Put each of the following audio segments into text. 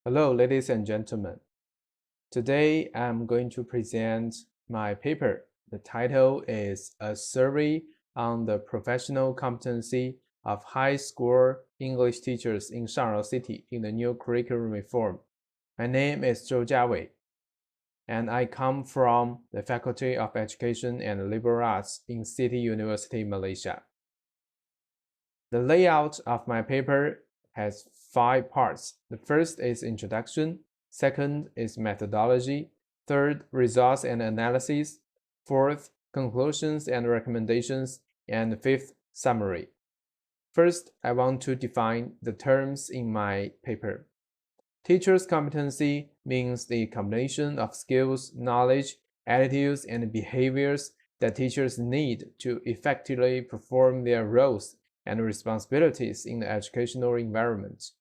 Hello, ladies and gentlemen. Today I'm going to present my paper. The title is A Survey on the Professional Competency of High School English Teachers in Shangrao City in the New Curriculum Reform. My name is Zhou Jiawei, and I come from the Faculty of Education and Liberal Arts in City University, Malaysia. The layout of my paper has 5 parts. The first is introduction, second is methodology, third, results and analysis, fourth, conclusions and recommendations, and fifth, summary. First, I want to define the terms in my paper. Teacher's competency means the combination of skills, knowledge, attitudes, and behaviors that teachers need to effectively perform their roles and responsibilities in the educational environment.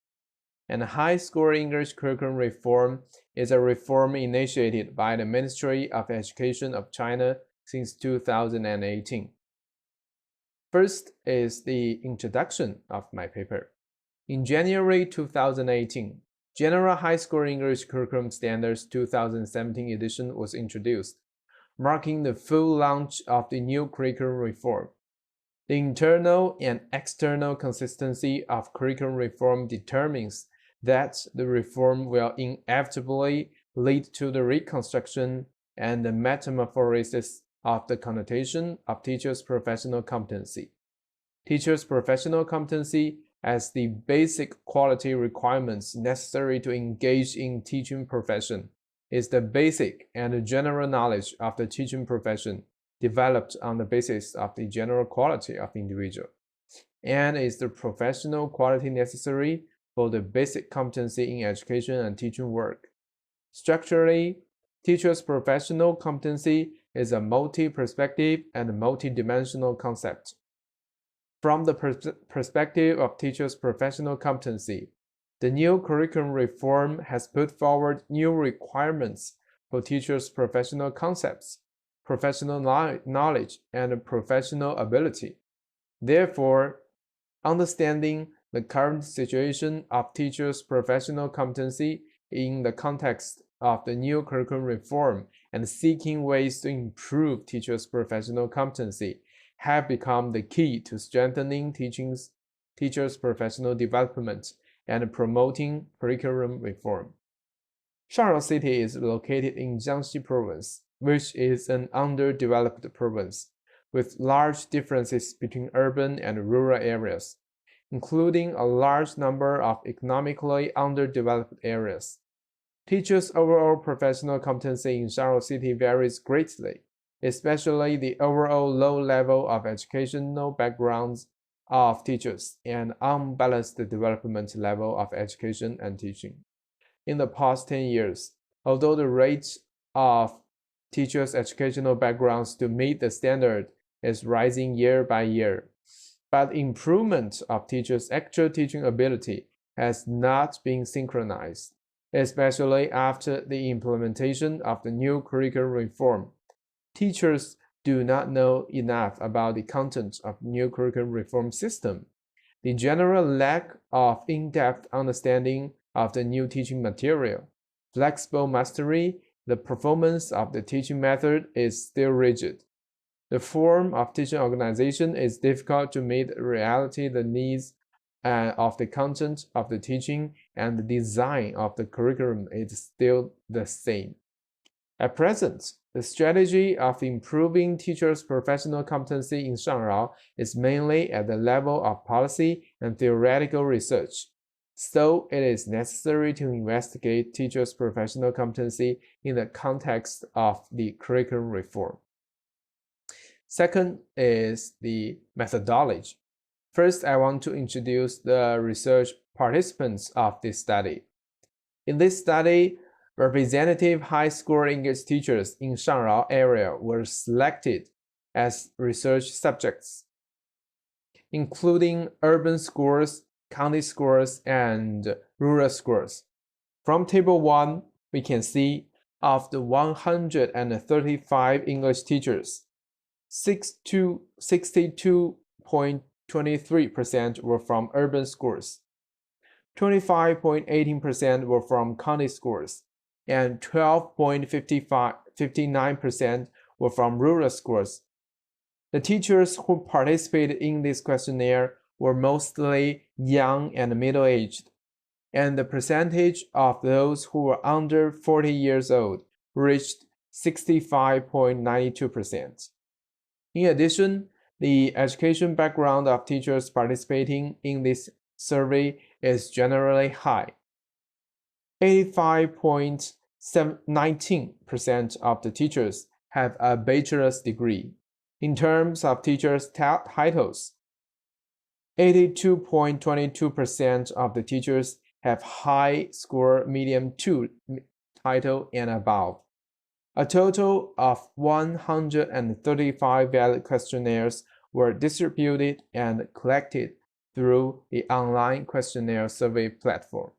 And high school English curriculum reform is a reform initiated by the Ministry of Education of China since 2018. First is the introduction of my paper. In January 2018, General High School English Curriculum Standards 2017 edition was introduced, marking the full launch of the new curriculum reform. The internal and external consistency of curriculum reform determines that the reform will inevitably lead to the reconstruction and the metamorphosis of the connotation of teachers' professional competency. Teachers' professional competency as the basic quality requirements necessary to engage in teaching profession is the basic and general knowledge of the teaching profession developed on the basis of the general quality of the individual, and is the professional quality necessary for the basic competency in education and teaching work. Structurally, teachers' professional competency is a multi-perspective and multi-dimensional concept. From the perspective of teachers' professional competency, the new curriculum reform has put forward new requirements for teachers' professional concepts, professional knowledge, and professional ability. Therefore, understanding the current situation of teachers' professional competency in the context of the new curriculum reform and seeking ways to improve teachers' professional competency have become the key to strengthening teachers' professional development and promoting curriculum reform. Shangrao City is located in Jiangxi Province, which is an underdeveloped province, with large differences between urban and rural areas, including a large number of economically underdeveloped areas. Teachers' overall professional competency in Shangrao City varies greatly, especially the overall low level of educational backgrounds of teachers and unbalanced development level of education and teaching. In the past 10 years, although the rate of teachers' educational backgrounds to meet the standard is rising year by year, but improvement of teachers' actual teaching ability has not been synchronized, especially after the implementation of the new curriculum reform. Teachers do not know enough about the content of the new curriculum reform system. The general lack of in-depth understanding of the new teaching material, flexible mastery, the performance of the teaching method is still rigid. The form of teaching organization is difficult to meet reality the needs of the content of the teaching, and the design of the curriculum is still the same. At present, the strategy of improving teachers' professional competency in Shangrao is mainly at the level of policy and theoretical research. So it is necessary to investigate teachers' professional competency in the context of the curriculum reform. Second is the methodology. First, I want to introduce the research participants of this study. In this study, representative high school English teachers in Shangrao area were selected as research subjects, including urban schools, county schools, and rural schools. From Table 1, we can see of the 135 English teachers, 62.23% were from urban schools, 25.18% were from county schools, and 12.59% were from rural schools. The teachers who participated in this questionnaire were mostly young and middle-aged, and the percentage of those who were under 40 years old reached 65.92%. In addition, the education background of teachers participating in this survey is generally high. 85.19% of the teachers have a bachelor's degree. In terms of teachers' titles, 82.22% of the teachers have high score medium 2 title and above. A total of 135 valid questionnaires were distributed and collected through the online questionnaire survey platform.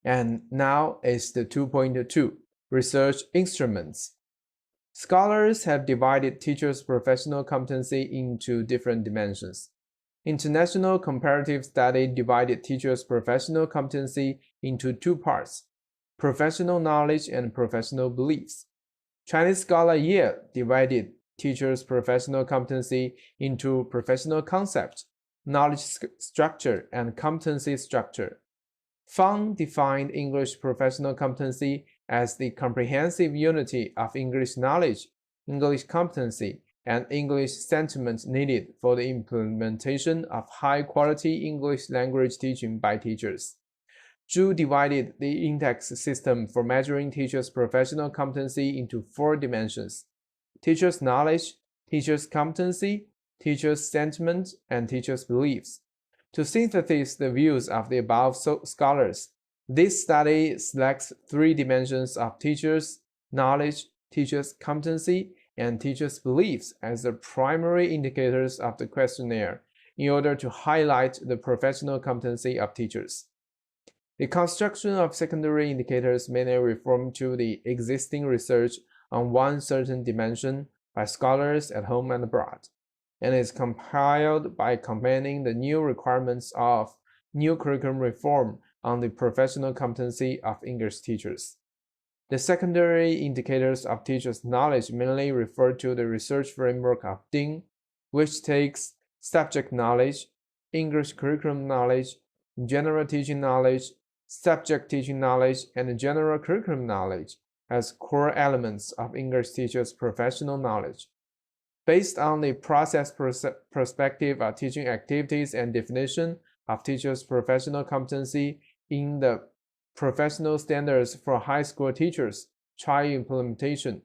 And now is the 2.2, research instruments. Scholars have divided teachers' professional competency into different dimensions. International comparative study divided teachers' professional competency into two parts: professional knowledge and professional beliefs. Chinese scholar Ye divided teachers' professional competency into professional concept, knowledge structure, and competency structure. Fang defined English professional competency as the comprehensive unity of English knowledge, English competency, and English sentiment needed for the implementation of high-quality English language teaching by teachers. Zhou divided the index system for measuring teachers' professional competency into four dimensions: teachers' knowledge, teachers' competency, teachers' sentiment, and teachers' beliefs. To synthesize the views of the above scholars, this study selects three dimensions of teachers' knowledge, teachers' competency, and teachers' beliefs as the primary indicators of the questionnaire in order to highlight the professional competency of teachers. The construction of secondary indicators mainly refer to the existing research on one certain dimension by scholars at home and abroad, and is compiled by combining the new requirements of new curriculum reform on the professional competency of English teachers. The secondary indicators of teachers' knowledge mainly refer to the research framework of Ding, which takes subject knowledge, English curriculum knowledge, general teaching knowledge, subject teaching knowledge, and general curriculum knowledge as core elements of English teachers' professional knowledge. Based on the process perspective of teaching activities and definition of teachers' professional competency in the Professional Standards for High School Teachers, Child Implementation,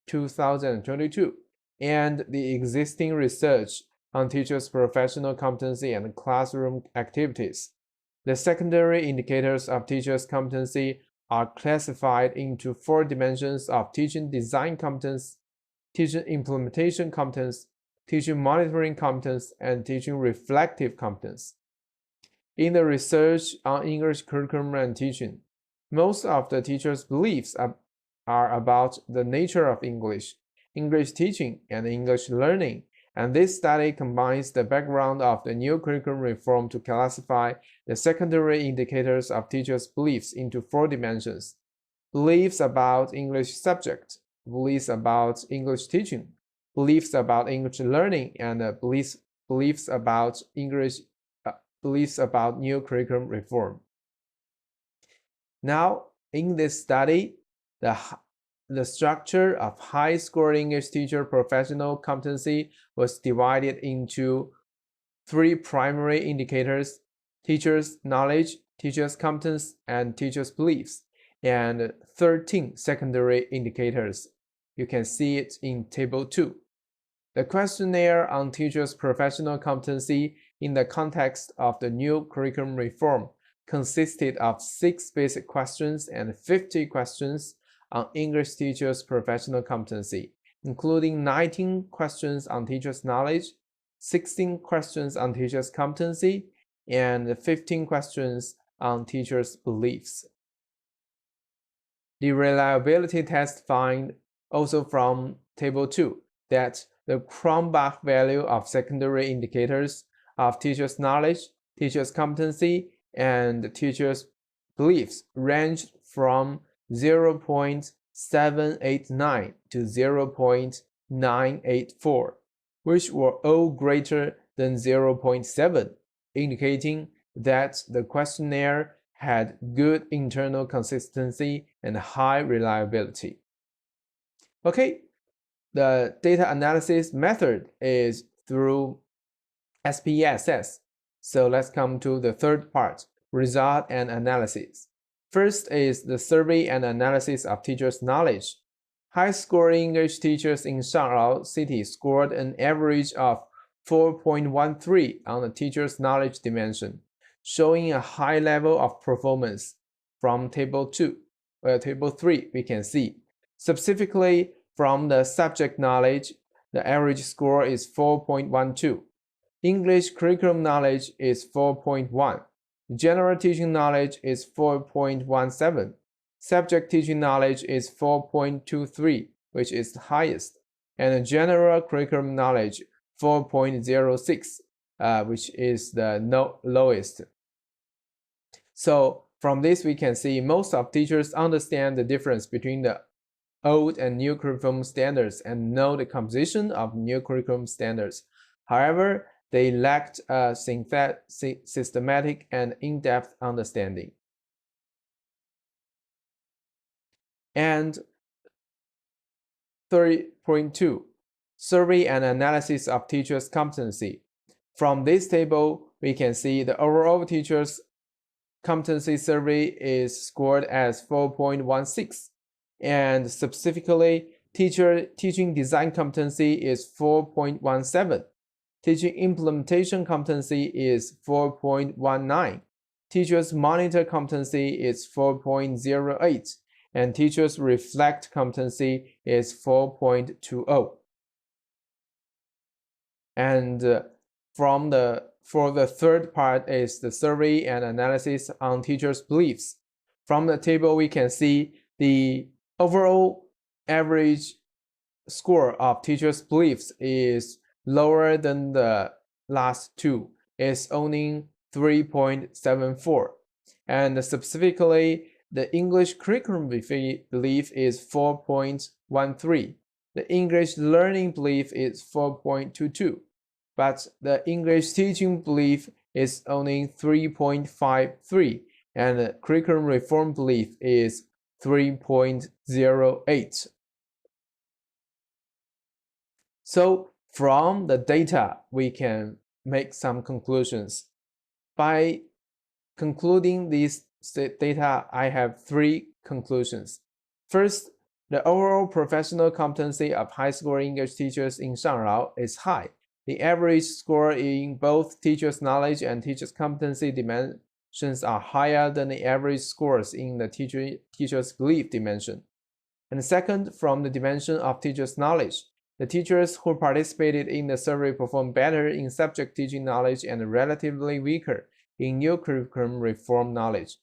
2022, and the existing research on teachers' professional competency and classroom activities. The secondary indicators of teachers' competency are classified into four dimensions of teaching design competence, teaching implementation competence, teaching monitoring competence, and teaching reflective competence. In the research on English curriculum and teaching, most of the teachers' beliefs are about the nature of English, English teaching, and English learning, and this study combines the background of the new curriculum reform to classify the secondary indicators of teachers' beliefs into four dimensions: beliefs about English subject, beliefs about English teaching, beliefs about English learning, and beliefs about new curriculum reform. Now, in this study, the structure of high-score English teacher professional competency was divided into three primary indicators: teachers' knowledge, teachers' competence, and teachers' beliefs, and 13 secondary indicators. You can see it in Table 2. The questionnaire on teachers' professional competency in the context of the new curriculum reform consisted of 6 basic questions and 50 questions on English teachers' professional competency, including 19 questions on teachers' knowledge, 16 questions on teachers' competency, and 15 questions on teachers' beliefs. The reliability test find also from Table 2 that the Cronbach value of secondary indicators of teachers' knowledge, teachers' competency, and teachers' beliefs ranged from 0.789 to 0.984, which were all greater than 0.7, indicating that the questionnaire had good internal consistency and high reliability. Okay, the data analysis method is through SPSS. So let's come to the third part, result and analysis. First is the survey and analysis of teachers' knowledge. High-scoring English teachers in Shangrao City scored an average of 4.13 on the teacher's knowledge dimension, showing a high level of performance. From table 3, we can see. Specifically, from the subject knowledge, the average score is 4.12. English curriculum knowledge is 4.1. General teaching knowledge is 4.17. Subject teaching knowledge is 4.23, which is the highest. And general curriculum knowledge 4.06, which is the lowest. So from this, we can see most of teachers understand the difference between the old and new curriculum standards and know the composition of new curriculum standards. However, they lacked a systematic and in-depth understanding. And 3.2, survey and analysis of teachers' competency. From this table, we can see the overall teachers' competency survey is scored as 4.16, and specifically, teaching design competency is 4.17. Teaching implementation competency is 4.19. Teachers monitor competency is 4.08. And teachers reflect competency is 4.20. And for the third part is the survey and analysis on teachers' beliefs. From the table, we can see the overall average score of teachers' beliefs is lower than the last two. It's only 3.74. And specifically, the English curriculum belief is 4.13. The English learning belief is 4.22. But the English teaching belief is only 3.53. And the curriculum reform belief is 3.08. So from the data, we can make some conclusions. By concluding these data, I have 3 conclusions. First, the overall professional competency of high-scoring English teachers in Shangrao is high. The average score in both teachers' knowledge and teachers' competency dimensions are higher than the average scores in the teachers' belief dimension. And second, from the dimension of teachers' knowledge, the teachers who participated in the survey performed better in subject teaching knowledge and relatively weaker in new curriculum reform knowledge.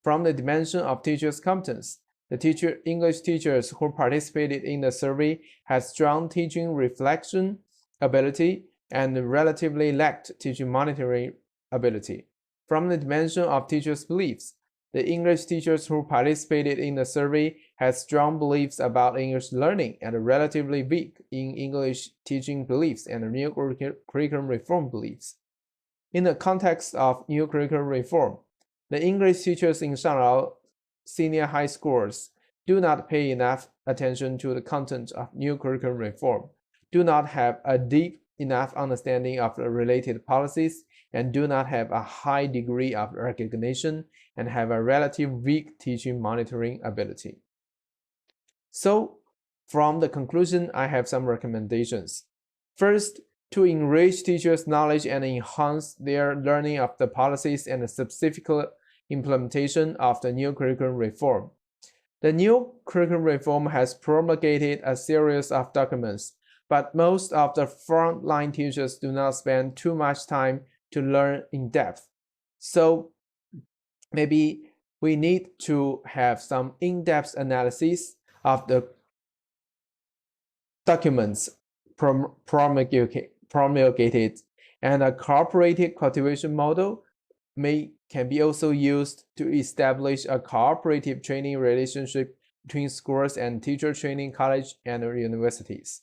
From the dimension of teachers' competence, the English teachers who participated in the survey had strong teaching reflection ability and relatively lacked teaching monitoring ability. From the dimension of teachers' beliefs, the English teachers who participated in the survey had strong beliefs about English learning and relatively weak in English teaching beliefs and new curriculum reform beliefs. In the context of new curriculum reform, the English teachers in Shangrao senior high schools do not pay enough attention to the content of new curriculum reform, do not have a deep enough understanding of the related policies, and do not have a high degree of recognition and have a relatively weak teaching monitoring ability. So, from the conclusion, I have some recommendations. First, to enrich teachers' knowledge and enhance their learning of the policies and the specific implementation of the new curriculum reform. The new curriculum reform has promulgated a series of documents, but most of the frontline teachers do not spend too much time to learn in depth. So maybe we need to have some in-depth analysis of the documents promulgated, and a cooperative cultivation model may can be also used to establish a cooperative training relationship between schools and teacher training college and universities.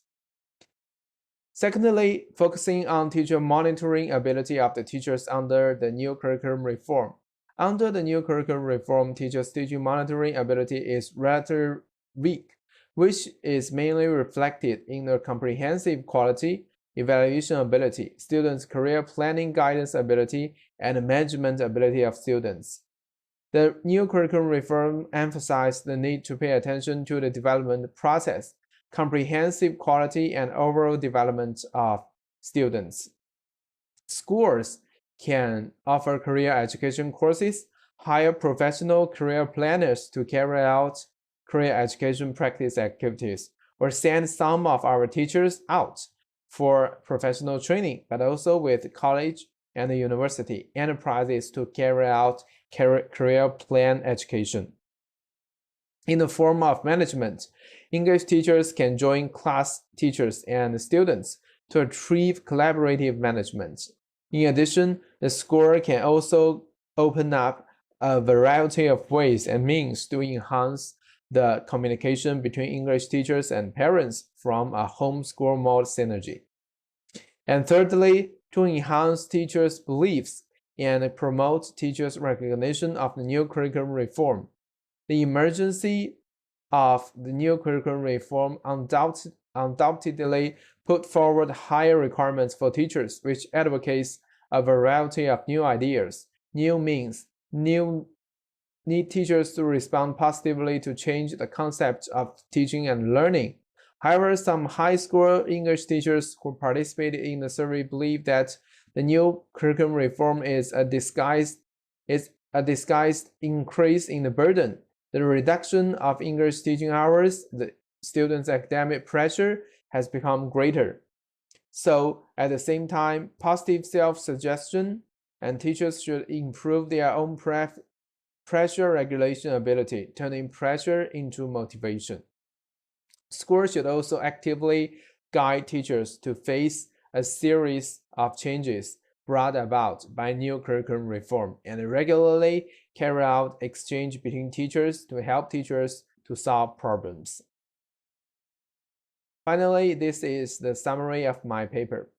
Secondly, focusing on teacher monitoring ability of the teachers under the new curriculum reform. Under the new curriculum reform, teachers' teaching monitoring ability is rather weak, which is mainly reflected in their comprehensive quality, evaluation ability, students' career planning guidance ability, and management ability of students. The new curriculum reform emphasized the need to pay attention to the development process, comprehensive quality, and overall development of students. Schools can offer career education courses, hire professional career planners to carry out career education practice activities, or send some of our teachers out for professional training, but also with college and the university enterprises to carry out career plan education. In the form of management, English teachers can join class teachers and students to achieve collaborative management. In addition, the school can also open up a variety of ways and means to enhance the communication between English teachers and parents from a homeschool mode synergy. And thirdly, to enhance teachers' beliefs and promote teachers' recognition of the new curriculum reform. The emergency of the new curriculum reform undoubtedly put forward higher requirements for teachers, which advocates a variety of new ideas. New means need teachers to respond positively to change the concept of teaching and learning. However, some high school English teachers who participated in the survey believe that the new curriculum reform is a disguised increase in the burden. The reduction of English teaching hours, the students' academic pressure has become greater. So, at the same time, positive self-suggestion and teachers should improve their own pressure regulation ability, turning pressure into motivation. Schools should also actively guide teachers to face a series of changes brought about by new curriculum reform and regularly carry out exchange between teachers to help teachers to solve problems. Finally, this is the summary of my paper.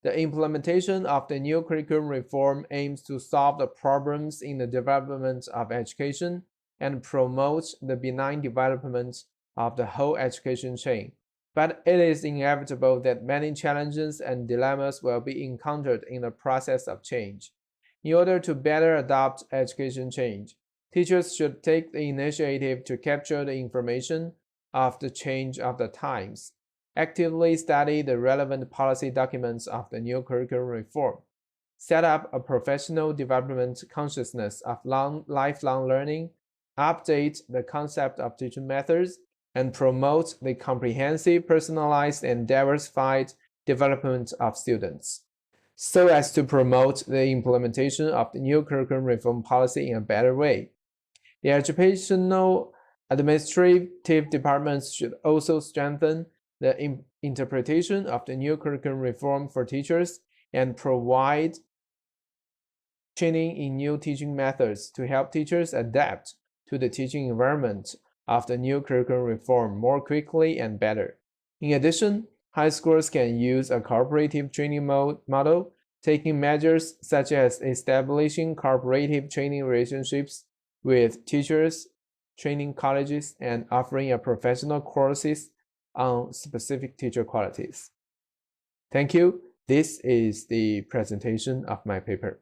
The implementation of the new curriculum reform aims to solve the problems in the development of education and promote the benign development of the whole education chain. But it is inevitable that many challenges and dilemmas will be encountered in the process of change. In order to better adopt education change, teachers should take the initiative to capture the information of the change of the times, actively study the relevant policy documents of the new curriculum reform, set up a professional development consciousness of lifelong learning, update the concept of teaching methods, and promote the comprehensive, personalized, and diversified development of students, so as to promote the implementation of the new curriculum reform policy in a better way. The educational administrative departments should also strengthen the interpretation of the new curriculum reform for teachers and provide training in new teaching methods to help teachers adapt to the teaching environment of the new curriculum reform more quickly and better. In addition, high schools can use a cooperative training model, taking measures such as establishing cooperative training relationships with teachers, training colleges, and offering a professional courses on specific teacher qualities. Thank you. This is the presentation of my paper.